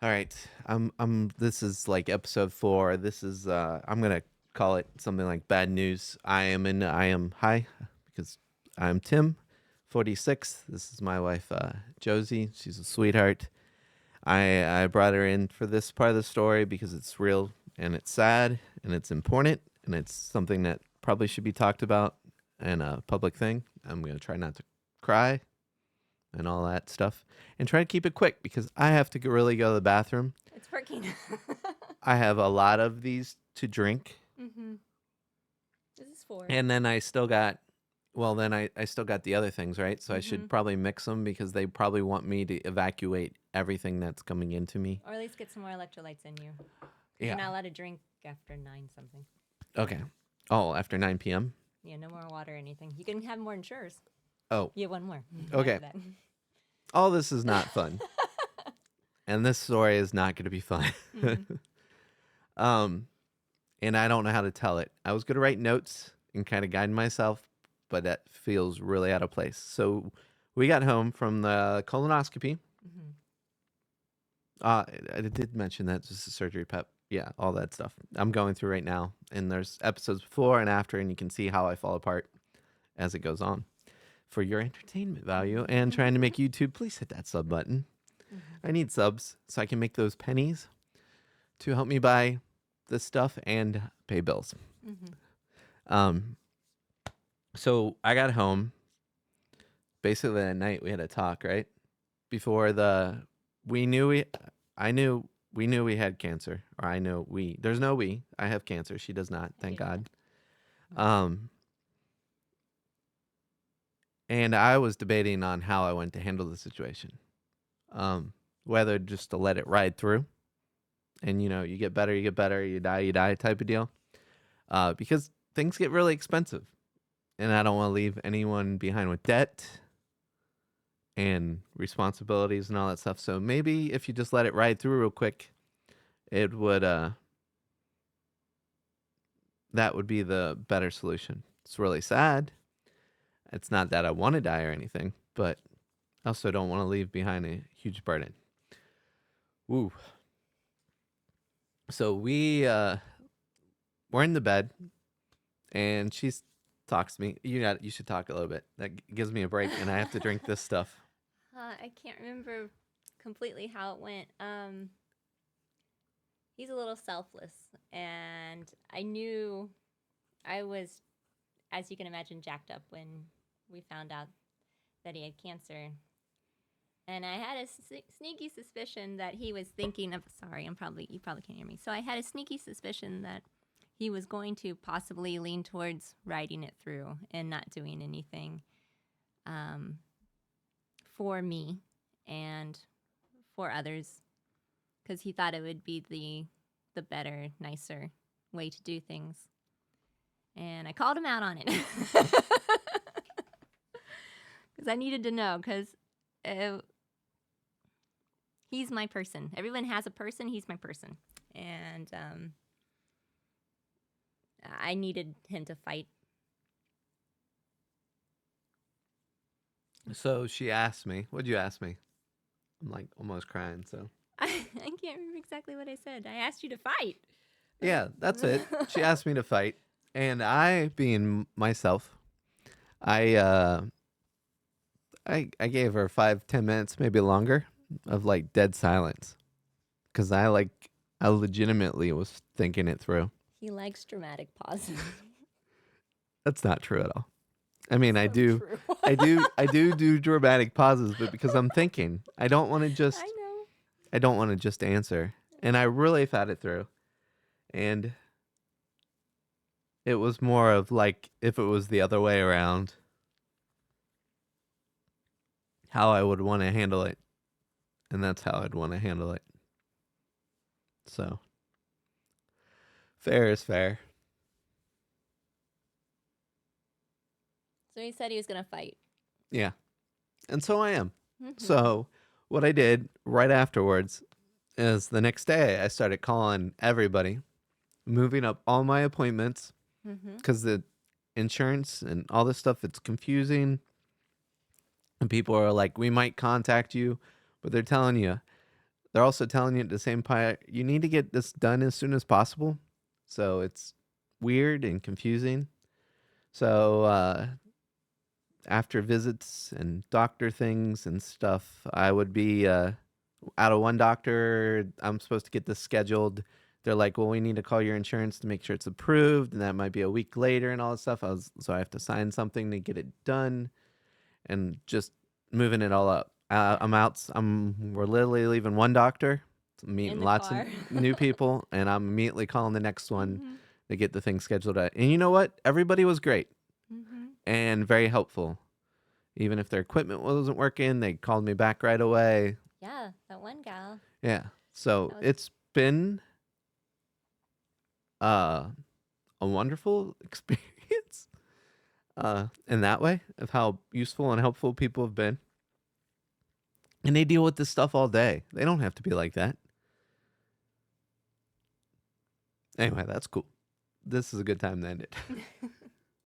All right. This is like episode 4. This is I'm going to call it something like bad news. I am hi because I'm Tim, 46. This is my wife Josie. She's a sweetheart. I brought her in for this part of the story because it's real and it's sad and it's important and it's something that probably should be talked about and a public thing. I'm going to try not to cry and all that stuff, and try to keep it quick because I have to really go to the bathroom. It's working. I have a lot of these to drink, Mm-hmm. This is 4. and then I still got, well, then I still got the other things, right? So I Mm-hmm. should probably mix them because they probably want me to evacuate everything that's coming into me. Or at least get some more electrolytes in you. Yeah. You're not allowed to drink after 9 something. Okay. Oh, after 9 p.m.? Yeah, no more water or anything. You can have more insurers. Oh, You have one more. Okay. After that. all this is not fun. And this story is not going to be fun. Mhm. And I don't know how to tell it. I was going to write notes and kind of guide myself, but that feels really out of place. So we got home from the colonoscopy. Mhm. I did mention that, just a surgery pep. Yeah, all that stuff. I'm going through right now. And there's episodes before and after, and you can see how I fall apart as it goes on. For your entertainment value and trying to make YouTube, please hit that sub button. Mhm. I need subs so I can make those pennies to help me buy this stuff and pay bills. Mhm. Um, so I got home. Basically, that night we had a talk, right? Before we knew we knew we had cancer, or I know we. There's no we. I have cancer. She does not. Thank do God. not. Um, and I was debating on how I went to handle the situation. Whether just to let it ride through, and you get better, you die type of deal. Because things get really expensive, and I don't want to leave anyone behind with debt and responsibilities and all that stuff. So maybe if you just let it ride through real quick, it would that would be the better solution. It's really sad. It's not that I want to die or anything, but I also don't want to leave behind a huge burden. Woo. So we're in the bed, and she talks to me. You should talk a little bit. That gives me a break, and I have to drink this stuff. I can't remember completely how it went. He's a little selfless, and I knew I was, as you can imagine, jacked up when we found out that he had cancer. And I had a sneaky suspicion that he was thinking of. Sorry, you probably can't hear me. So I had a sneaky suspicion that he was going to possibly lean towards riding it through and not doing anything for me and for others, because he thought it would be the better, nicer way to do things. And I called him out on it because I needed to know, because he's my person. Everyone has a person. He's my person. And I needed him to fight. So she asked me, what'd you ask me? I'm like almost crying, so. I can't remember exactly what I said. I asked you to fight. Yeah, that's it. She asked me to fight, and I, being myself, I I gave her 5-10 minutes, maybe longer, of like dead silence, because I legitimately was thinking it through. He likes dramatic pauses. That's not true at all. I mean, I So do, true. I do dramatic pauses, but because I'm thinking, I don't want to just, I know. I don't want to just answer, and I really thought it through, and it was more of like if it was the other way around, how I would want to handle it, and that's how I'd want to handle it. So, fair is fair. So he said he was going to fight. Yeah. And so I am. Mhm. So, what I did right afterwards is the next day I started calling everybody, moving up all my appointments Mhm. because the insurance and all this stuff, it's confusing. And people are like, we might contact you, but they're telling you they're also telling you at the same time, you need to get this done as soon as possible. So it's weird and confusing. So after visits and doctor things and stuff, I would be out of one doctor. I'm supposed to get this scheduled. They're like, well, we need to call your insurance to make sure it's approved, and that might be a week later and all this stuff. So I have to sign something to get it done, and just moving it all up. I'm out. We're literally leaving one doctor, In meeting the lots of car. new people, and I'm immediately calling the next one Mhm. to get the thing scheduled out. And you know what? Everybody was great Mhm. and very helpful. Even if their equipment wasn't working, they called me back right away. Yeah, that one gal. Yeah. So That was it's been uh, a wonderful experience in that way of how useful and helpful people have been. And they deal with this stuff all day. They don't have to be like that. Anyway, that's cool. This is a good time to end it.